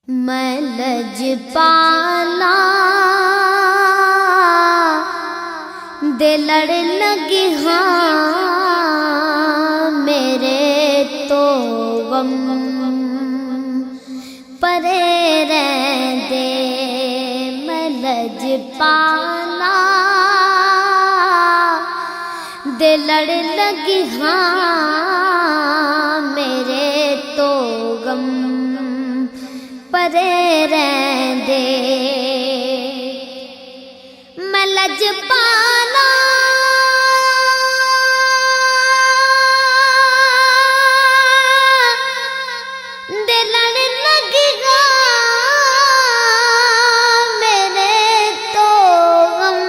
میں لجپالا دے لڑ لگی ہاں میرے تو غم پرے رہندے میں لجپالا دے لڑ لگی ہاں میرے تو غم پرے رہندے میں لجپالا دے لڑ لگی میرے تو غم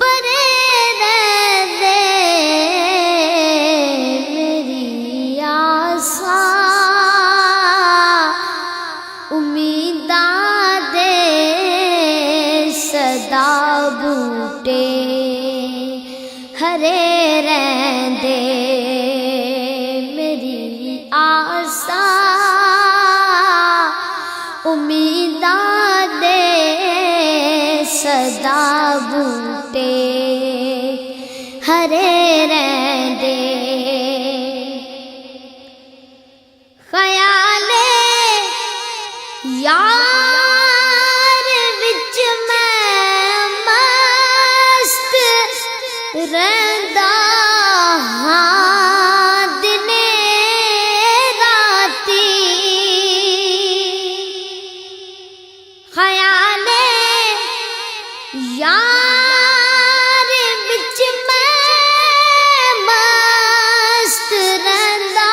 پرے رہندے میری آساں امیداں دے صدا بوٹے ہرے رہندے میری آساں امیداں دے صدا بوٹے ہرے رہندے خیالے یار وچ میں مست رہندا ہاں دنے راتی خیالے یار وچ میں مست رہندا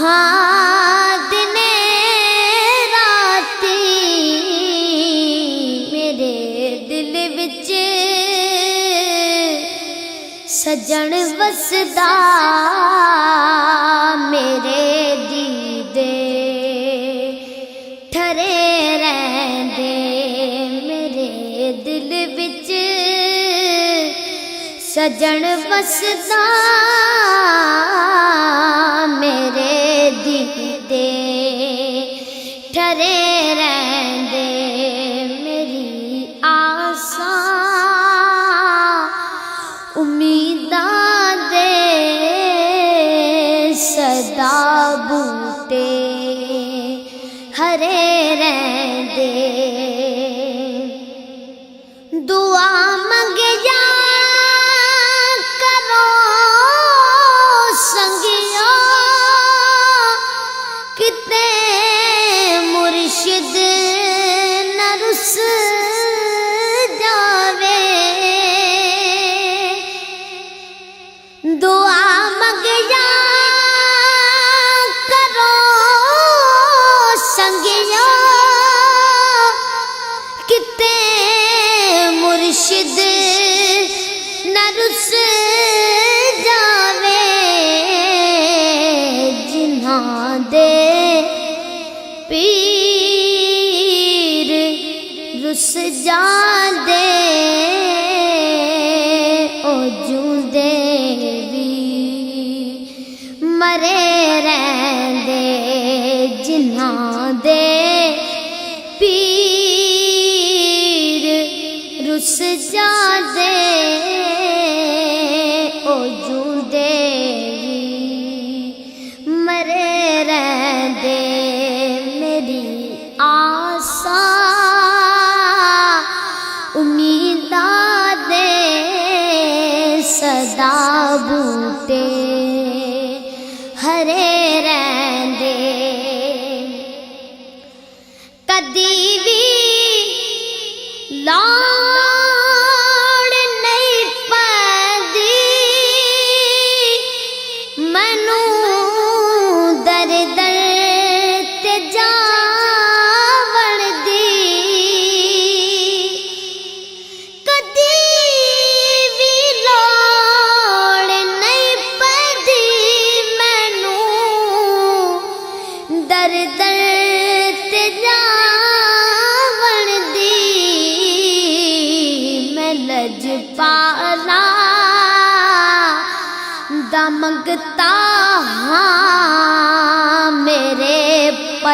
ہاں سجن وسدا میرے دیدے ٹھرے رہندے میرے دل وچ سجن وسدا میرے دیدے ٹھرے رہندے میری آساں امیداں دے صدا بوٹے ہرے رہندے دعا منگیا کرو سنگیا کتے مرشد نہ رس دعا منگیا کرو سنگیا کتے مرشد نہ رس جاوے جنہاں دے پیر رس جاندے او جوندے مرے رہندے جنہاں دے پیر رس جاندے او جوندے مرے رہندے میری آساں امیداں دے صدا بوٹے ہرے رہندے کدی بھی لاڑ نہیں پاندی مینوں در در تے جا وڑدی کدی بھی لاڑ نہیں پاندی در در تے جا وڑدی میں لجپالا دا منگتا ہاں میرے